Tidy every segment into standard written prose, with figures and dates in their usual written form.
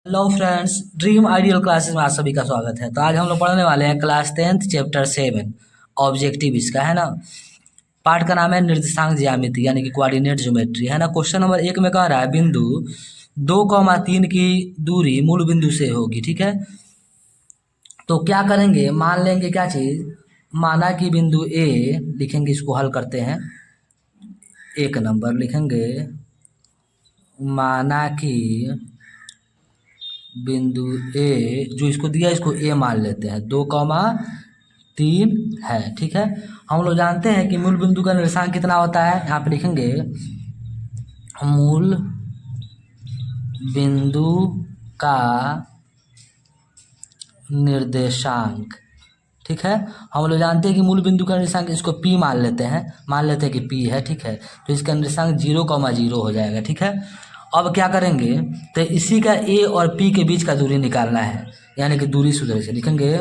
Hello friends, dream ideal classes में आप सभी का स्वागत है। तो आज हम लोग पढ़ने वाले हैं क्लास 10th चैप्टर 7 ऑब्जेक्टिव इसका है ना। पार्ट का नाम है निर्देशांक ज्यामिति यानी कि कोऑर्डिनेट ज्योमेट्री है ना। क्वेश्चन नंबर 1 में कह रहा है बिंदु 2,3 की दूरी मूल बिंदु से होगी। ठीक है, तो क्या करेंगे, मान लेंगे क्या चीज़, माना कि बिंदु ए लिखेंगे, इसको हल करते हैं। 1 नंबर लिखेंगे, माना कि बिंदु ए जो इसको दिया इसको ए मान लेते हैं, 2,3 है। ठीक है, हम लोग जानते हैं कि मूल बिंदु का निर्देशांक कितना होता है। यहाँ पे लिखेंगे मूल बिंदु का निर्देशांक। ठीक है, हम लोग जानते हैं कि मूल बिंदु का निर्देशांक, इसको पी मान लेते हैं कि पी है। ठीक है, तो इसका निर्देशांक 0,0 हो जाएगा। ठीक है, अब क्या करेंगे, तो इसी का ए और पी के बीच का दूरी निकालना है, यानी कि दूरी सूत्र से लिखेंगे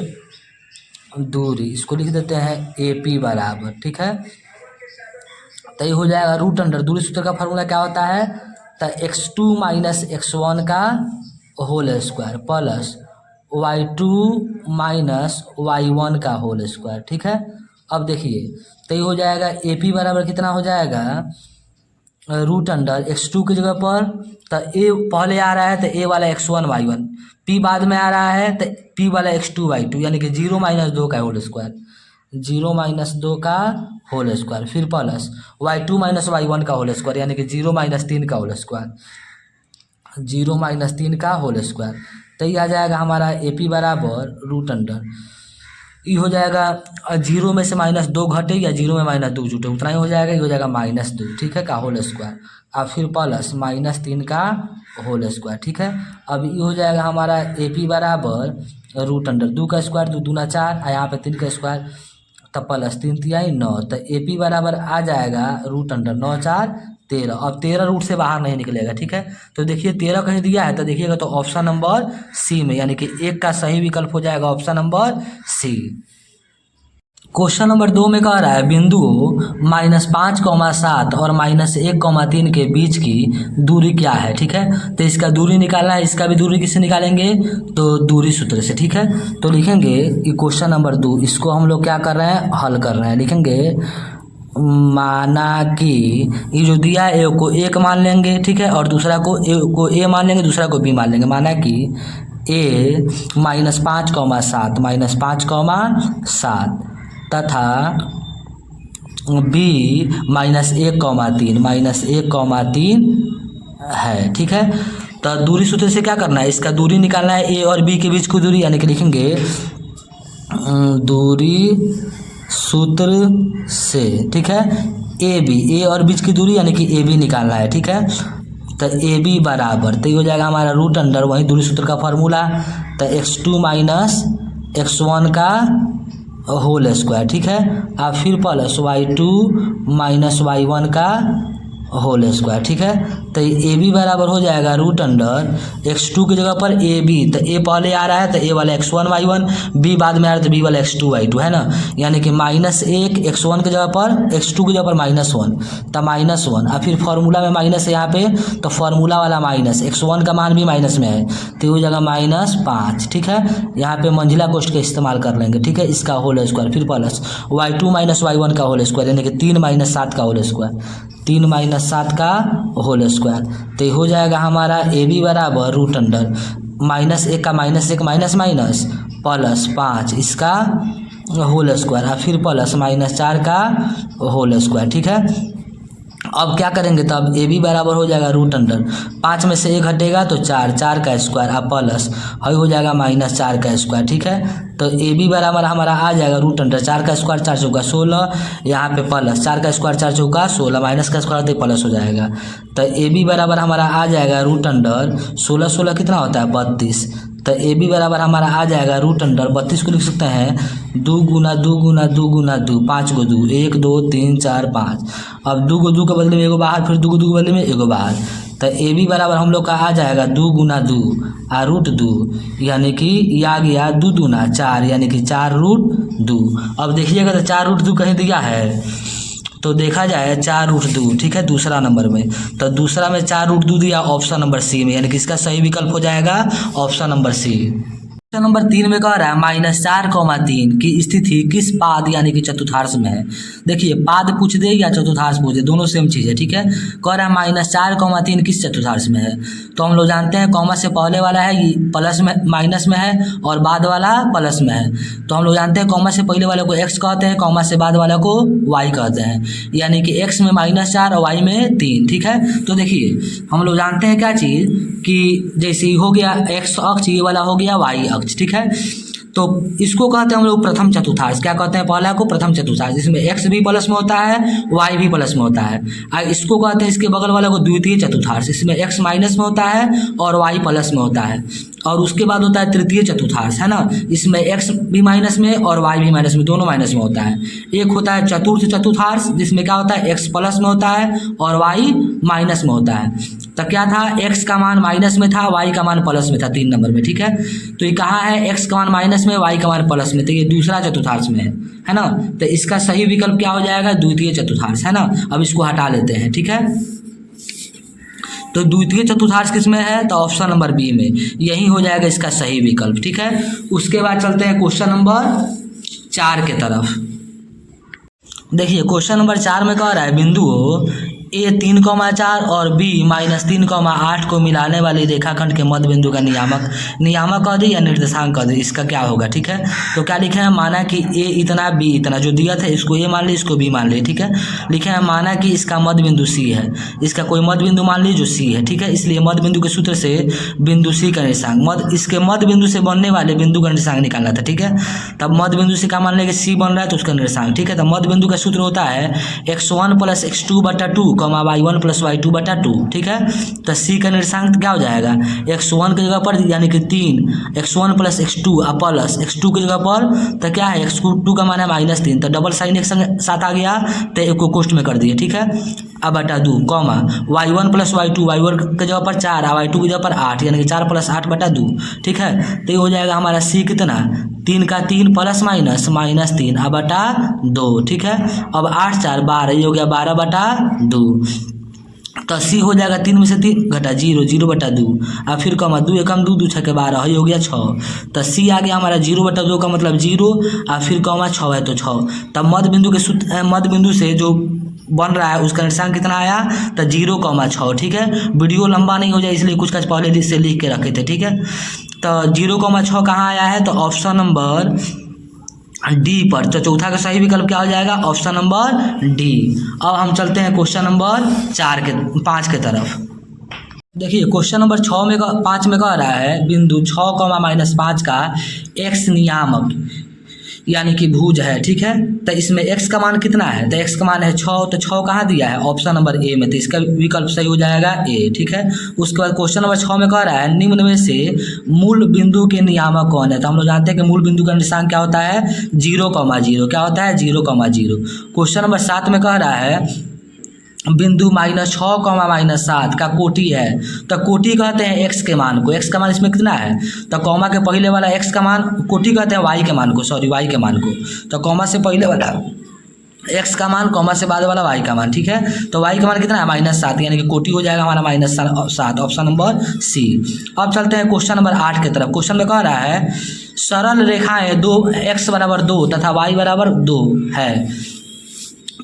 दूरी, इसको लिख देते हैं ए पी बराबर। ठीक है, तो ये हो जाएगा रूट अंडर, दूरी सूत्र का फॉर्मूला क्या होता है, तो x2 माइनस x1 का whole square plus y2 minus y1 का होल स्क्वायर। ठीक है, अब देखिए, तो ये हो जाएगा ए पी बराबर कितना हो जाएगा, रूट अंडर x2 की जगह पर तो ए पहले आ रहा है तो ए वाला x1 y1, p बाद में आ रहा है तो p वाला x2 y2, यानी कि 0 माइनस 2 का होल स्क्वायर, 0 माइनस 2 का होल स्क्वायर, फिर प्लस y2 माइनस y1 का होल स्क्वायर, यानी कि 0 माइनस 3 का होल स्क्वायर, 0 माइनस 3 का होल स्क्वायर। तो ये आ जाएगा हमारा ए पी बराबर रूट अंडर, ये हो जाएगा 0 में से -2 घटे या 0 में -2 जुटे उतना ही हो जाएगा, ये हो जाएगा -2। ठीक है, का होल स्क्वायर, और फिर प्लस -3 का होल स्क्वायर। ठीक है, अब ये हो जाएगा हमारा ए पी बराबर रूट अंडर 2 का स्क्वायर, 2 दूना 4, यहाँ पे 3 का स्क्वायर, तब प्लस 3 3 9, तो ए पी बराबर आ जाएगा रूट अंडर 9 4 13। अब 13 रूट से बाहर नहीं निकलेगा। ठीक है, तो देखिए 13 कहीं दिया है तो देखिएगा तो ऑप्शन नंबर सी में, यानी कि 1 का सही विकल्प हो जाएगा option number C. Question number 2 में कह रहा है बिंदु -5,7 और -1,3 के बीच की दूरी क्या है। ठीक है, तो इसका दूरी निकालना है, इसका भी दूरी किससे निकालेंगे, तो दूरी सूत्र से। ठीक है, तो लिखेंगे कि क्वेश्चन नंबर 2, इसको हम लोग क्या कर रहे हैं, हल कर रहे हैं। लिखेंगे माना कि ये जो दिया है ए को 1 मान लेंगे। ठीक है, और दूसरा को ए मान लेंगे, दूसरा को बी मान लेंगे। माना कि ए -5,7 तथा बी -1,3 है। ठीक है, तो दूरी सूत्र से क्या करना है, इसका दूरी निकालना है, ए और बी के बीच की दूरी, यानी कि लिखेंगे दूरी सूत्र से। ठीक है, ए बी, ए और बीच की दूरी यानी कि ए बी निकालना है। ठीक है, तो ए बी बराबर, तो ये हो जाएगा हमारा रूट अंडर वही दूरी सूत्र का फॉर्मूला, तो x2 माइनस x1 का होल स्क्वायर। ठीक है, और फिर प्लस y2 माइनस y1 का होल स्क्वायर। ठीक है, तो ए बी बराबर हो जाएगा रूट अंडर x2 की जगह पर ए बी, तो ए पहले आ रहा है तो ए वाला x1 y1, बी बाद में आ रहा है तो बी वाला x2 y2 है ना, यानी कि -1 x1 की जगह पर, x2 की जगह पर -1, तो -1, और फिर फार्मूला में माइनस है यहाँ पे, तो फार्मूला वाला माइनस, x1 का मान भी माइनस में है तो ये जगह -5। ठीक है, यहाँ पे मंजिला कोष्ठ का इस्तेमाल कर लेंगे। ठीक है, इसका होल स्क्वायर, फिर प्लस y2 माइनस y1 का होल स्क्वायर, यानी कि 3 - 7 का होल स्क्वायर, 3 - 7 का होल स्क्वायर। तो ये हो जाएगा हमारा ए बी बराबर रूट अंडर -1 का -1 माइनस माइनस प्लस 5 इसका होल स्क्वायर, और फिर प्लस -4 का होल स्क्वायर। ठीक है, अब क्या करेंगे, तो अब ए बी बराबर हो जाएगा रूट अंडर 5 में से 1 हटेगा तो 4, 4 का स्क्वायर, अब प्लस हो जाएगा -4 का स्क्वायर। ठीक है, तो ए बी बराबर हमारा आ जाएगा रूट अंडर 4 का स्क्वायर 4 चौका 16, यहाँ पे प्लस 4 का स्क्वायर 4 चौका 16, माइनस का स्क्वायर तो प्लस हो जाएगा, तो ए बी बराबर हमारा आ जाएगा रूट अंडर 16 16 कितना होता है 32, तो ए बी बराबर हमारा आ जाएगा रूट अंडर 32 को लिख सकते हैं 2 गुना 2 गुना 2 गुना 2, 5 को 2, 1 2 3 4 5, अब 2 को 2 के बदले में एगो बाहर, फिर 2 को 2 के बदले में एगो बाहर, तो ए बी बराबर हम लोग का आ जाएगा 2 गुना 2 और रूट 2, यानी कि ये आ गया 2 दूना 4, यानी कि 4 रूट 2। अब देखिएगा तो 4 रूट 2 कहीं दिया है तो देखा जाए 4√2, ठीक है, दूसरा नंबर में, तो दूसरा में 4√2 दिया ऑप्शन नंबर सी में, यानी कि इसका सही विकल्प हो जाएगा option number C. Question number 3 में कह रहा है -4,3 की स्थिति किस पाद यानी कि चतुर्थांश में है। देखिए पाद पूछ दे या चतुर्थांश पूछ दे, दोनों सेम चीज़ है, ठीक है। कह रहा है -4,3 किस चतुर्थांश में है, तो हम लोग जानते हैं कॉमा से पहले वाला है ये प्लस में माइनस में है और बाद वाला प्लस में है, तो हम लोग जानते हैं कॉमा से पहले वाले को x कहते हैं, कॉमा से बाद वाला को y कहते हैं, यानी कि x में -4 और y में 3, ठीक है। तो देखिए हम लोग जानते हैं क्या चीज़ कि जैसे ही हो गया x अक्ष, ये वाला हो गया y अक्ष, ठीक है। तो इसको कहते हैं हम लोग प्रथम चतुर्थांश, क्या कहते हैं पहला को प्रथम चतुर्थांश, जिसमें x भी प्लस में होता है y भी प्लस में होता है। और इसको कहते हैं इसके बगल वाला को द्वितीय चतुर्थांश, इसमें x माइनस में होता है और y प्लस में होता है। और उसके बाद होता है तृतीय चतुर्थांश, है ना, इसमें x भी माइनस में और y भी माइनस में, दोनों माइनस में होता है। एक होता है चतुर्थ चतुर्थांश, जिसमें क्या होता है x प्लस में होता है और y माइनस में होता है। तो क्या था, x का मान माइनस में था, y का मान प्लस में था 3 नंबर में, ठीक है। तो ये कहाँ है, x का मान माइनस में, y का मान प्लस में, तो ये दूसरा चतुर्थांश में है ना। तो इसका सही विकल्प क्या हो जाएगा, द्वितीय चतुर्थांश, है ना। अब इसको हटा लेते हैं, ठीक है। तो द्वितीय चतुर्थांश किस में है, तो ऑप्शन नंबर बी में, यही हो जाएगा इसका सही विकल्प, ठीक है। उसके बाद चलते हैं क्वेश्चन नंबर 4 के तरफ। देखिए क्वेश्चन नंबर 4 में कह रहा है बिंदुओं A 3,4 और B -3,8 को मिलाने वाली रेखाखंड के मध्य बिंदु का नियामक कह दे या निर्देशांक कह दे, इसका क्या होगा, ठीक है। तो क्या लिखा है, माना कि A इतना B इतना, जो दिया था इसको A मान ली, इसको B मान ली, ठीक है। लिखा है माना कि इसका मध्य बिंदु C है, इसका कोई मध्य बिंदु मान ली जो C है, ठीक है। इसलिए मध्य बिंदु के सूत्र से बिंदु C का निर्देशांक, इसके मध्य बिंदु से बनने वाले बिंदु का निर्देशांक निकालना था, ठीक है। तब मध्य बिंदु से क्या मान लेंगे, C बन रहा है तो उसका निर्देशांक, ठीक है। तो मध्य बिंदु का सूत्र होता है x1 + x2/2 y1 + y2/2, ठीक है। तो C का निर्देशांक क्या हो जाएगा, x1 की जगह पर यानी कि 3, x1 + x2 प्लस x2 की जगह पर तो क्या है, x2 का मान है -3, तो डबल साइन एक साथ आ गया तो एक को कोष्ठ में कर दिए, ठीक है। अब बटा 2 कॉमा y1 + y2, y1 की जगह पर 4 और y2 की जगह पर 8, यानी कि 4 + 8/2, ठीक है। तो ये हो जाएगा हमारा C कितना, 3 का 3 प्लस माइनस -3 अब बटा 2, ठीक है। अब 8 4 12, ये हो गया 12/2, तो C हो जाएगा 3 में से 3 घटा 0, 0/2, और फिर कमा 2 एकम 2, 2 6 के 12, ये हो गया 6। तो C आ गया हमारा 0/2 का मतलब 0, और फिर कमा 6 है तो 6। तब मध्य बिंदु से जो बन रहा है उसका निर्देशांक कितना आया, तो 0,6, ठीक है। वीडियो लंबा नहीं हो जाए इसलिए कुछ पहले से लिख के रखे थे, ठीक है। तो 0,6 कहाँ आया है, तो ऑप्शन नंबर डी पर। तो चौथा का सही विकल्प क्या हो जाएगा, ऑप्शन नंबर डी। अब हम चलते हैं क्वेश्चन नंबर 5 के तरफ। देखिए क्वेश्चन नंबर 5 में कह रहा है बिंदु 6,-5 का x नियामक यानी कि भुज है, ठीक है। तो इसमें x का मान कितना है, तो x का मान है 6, तो 6 कहाँ दिया है, ऑप्शन नंबर ए में, तो इसका विकल्प सही हो जाएगा ए, ठीक है। उसके बाद क्वेश्चन नंबर 6 में कह रहा है निम्न में से मूल बिंदु के नियामक कौन है। तो हम लोग जानते हैं कि मूल बिंदु का निर्देशांक क्या होता है, 0,0, क्या होता है 0,0। क्वेश्चन नंबर 7 में कह रहा है बिंदु -6, -7 का कोटि है। तो कोटि कहते हैं x के मान को, x का मान इसमें कितना है, तो कॉमा के पहले वाला x का मान, कोटि कहते हैं y के मान को, y के मान को। तो कॉमा से पहले वाला x का मान, कॉमा से बाद वाला y का मान, ठीक है। तो y का मान कितना है -7, यानी कि कोटि हो जाएगा हमारा -7, ऑप्शन नंबर सी। अब चलते हैं क्वेश्चन नंबर 8 की तरफ। क्वेश्चन में कह रहा है सरल रेखाएं 2x = 2 तथा y = 2 है।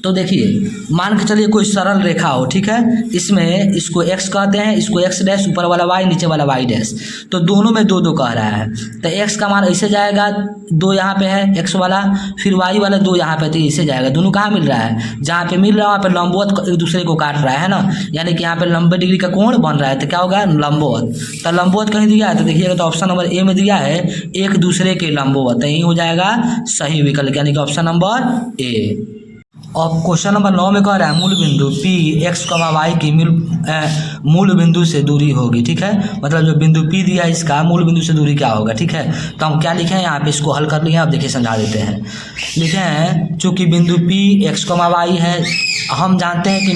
तो देखिए मान के चलिए कोई सरल रेखा हो, ठीक है। इसमें इसको x कहते हैं, इसको x', ऊपर वाला y, नीचे वाला y', तो दोनों में 2 2 कह रहा है। तो x का मान ऐसे जाएगा, 2 यहाँ पे है x वाला, फिर y वाला 2 यहाँ पे, तो ऐसे जाएगा। दोनों कहाँ मिल रहा है, जहाँ पे मिल रहा है वहाँ पे लंबवत एक दूसरे को काट रहा है ना, यानी कि यहाँ पे 90 डिग्री का कोण बन रहा है, तो क्या होगा लंबवत। तो लंबवत कहीं दिया है, तो देखिएगा तो ऑप्शन नंबर ए में दिया है एक दूसरे के लंबवत, तो यही हो जाएगा सही विकल्प, यानी कि ऑप्शन नंबर ए। और क्वेश्चन नंबर 9 में कह रहा है मूल बिंदु P x, y की मूल बिंदु से दूरी होगी, ठीक है। मतलब जो बिंदु P दिया है इसका मूल बिंदु से दूरी क्या होगा, ठीक है। तो हम क्या लिखे हैं यहाँ पे, इसको हल कर लिए हैं, आप देखिए समझा देते हैं। लिखे हैं चूँकि बिंदु P x, y है, हम जानते हैं कि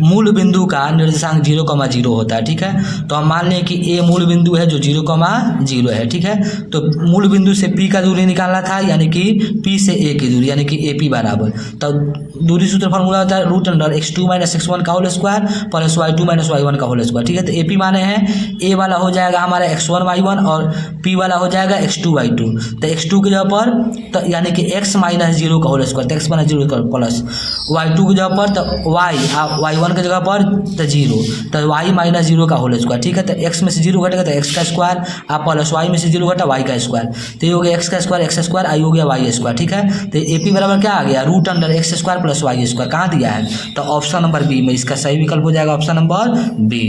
मूल बिंदु का निर्देशांक 0,0 होता है, ठीक है। तो हम मान लें कि A मूल बिंदु है जो 0,0 है, ठीक है। तो मूल बिंदु से P का दूरी निकालना था, यानी कि P से A की दूरी, यानी कि AP बराबर। तो दूरी सूत्र फार्मूला होता है root under x2 minus x1 का whole square plus y2 minus y1 का होल स्क्वायर, ठीक है। तो AP माने हैं A वाला हो जाएगा हमारा x1 y1 और P वाला हो जाएगा x2 y2। तो x2 की जगह पर तो यानी कि x माइनस 0 का होल स्क्वायर, तो x माइनस 0 का प्लस y2 की जगह पर तो y1 की जगह पर तो 0, तो y माइनस 0 का होल स्क्वायर, ठीक है। तो x में से 0 घटेगा तो x का स्क्वायर आप प्लस y में से 0 घटा y का स्क्वायर, तो ये हो गया x का स्क्वायर आई हो गया y स्क्वायर, ठीक है। तो AP बराबर क्या आ गया root under x square plus y square, कहाँ दिया है तो ऑप्शन नंबर बी में इसका सही विकल्प हो जाएगा option number B.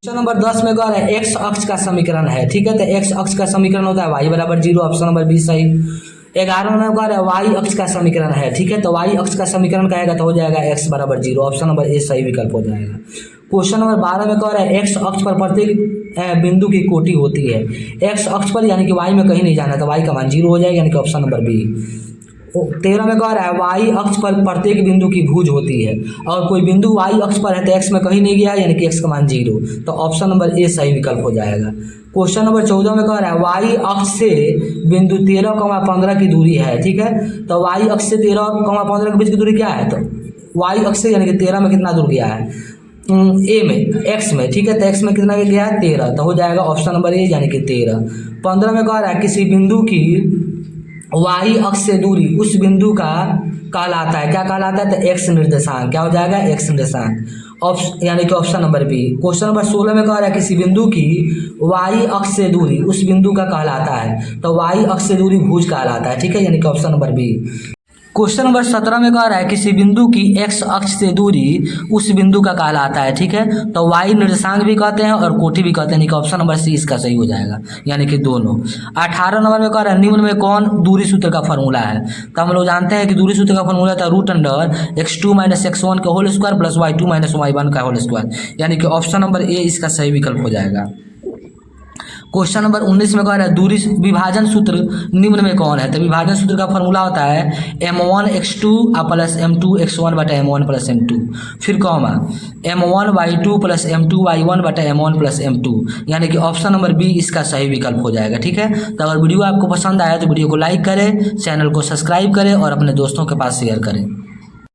Question number 10 में कह रहा है x अक्ष का समीकरण है, ठीक है। तो x अक्ष का समीकरण होता है y बराबर 0, ऑप्शन नंबर बी सही। 11 में कह रहा है y अक्ष का समीकरण है, ठीक है। तो y अक्ष का समीकरण कहेगा तो हो जाएगा x बराबर 0, ऑप्शन नंबर ए सही विकल्प हो जाएगा। क्वेश्चन नंबर 12 में कह रहा है x अक्ष पर प्रत्येक बिंदु की कोटि होती है, x अक्ष पर यानी कि y में कहीं नहीं जाना तो y का मान 0 हो जाएगा यानी कि ऑप्शन नंबर बी। 13 में कह रहा है y अक्ष पर प्रत्येक बिंदु की भुज होती है और कोई बिंदु y अक्ष पर है तो x में कहीं नहीं गया यानी कि x का मान 0, तो ऑप्शन नंबर ए सही विकल्प हो जाएगा। क्वेश्चन नंबर 14 में कह रहा है y अक्ष से बिंदु 13,15 की दूरी है, ठीक है। तो y अक्ष से 13,15 के बीच की दूरी क्या है तो y अक्ष से यानी कि 13 में कितना दूर गया है ए में x में, ठीक है। तो x में कितना गया है 13, तो हो जाएगा ऑप्शन नंबर ए यानी कि 13। 15 में कह रहा है किसी बिंदु की y अक्ष से दूरी उस बिंदु का कहलाता है, क्या कहलाता है तो x निर्देशांक, क्या हो जाएगा x निर्देशांक यानी कि option number B. Question number 16 में कह रहा है किसी बिंदु की y अक्ष से दूरी उस बिंदु का कहलाता है, तो y अक्ष से दूरी भुज कहलाता है, ठीक है, यानी कि option number B. Question number 17 में कह रहा है किसी बिंदु की x अक्ष से दूरी उस बिंदु का कहलाता है, ठीक है। तो y निर्देशांक भी कहते हैं और कोटि भी कहते हैं, यानी कि ऑप्शन नंबर सी इसका सही हो जाएगा यानी कि दोनों। 18 नंबर में कह रहा है निम्न में कौन दूरी सूत्र का फॉर्मूला है, तो हम लोग जानते हैं कि दूरी सूत्र का फॉर्मूला था root under x2 minus x1 का whole square plus y2 minus y1 का होल स्क्वायर, यानी कि ऑप्शन नंबर ए इसका सही विकल्प हो जाएगा। क्वेश्चन नंबर 19 में कह रहा है दूरी विभाजन सूत्र निम्न में कौन है, तो विभाजन सूत्र का फॉर्मूला होता है m1 x2 plus m2 x1 बटा m1 प्लस m2, फिर comma m1 y2 plus m2 y1 बटा m1 प्लस m2, यानी कि ऑप्शन नंबर बी इसका सही विकल्प हो जाएगा, ठीक है। तो अगर वीडियो आपको पसंद आया तो वीडियो को लाइक करें, चैनल को सब्सक्राइब करें और अपने दोस्तों के पास शेयर करें।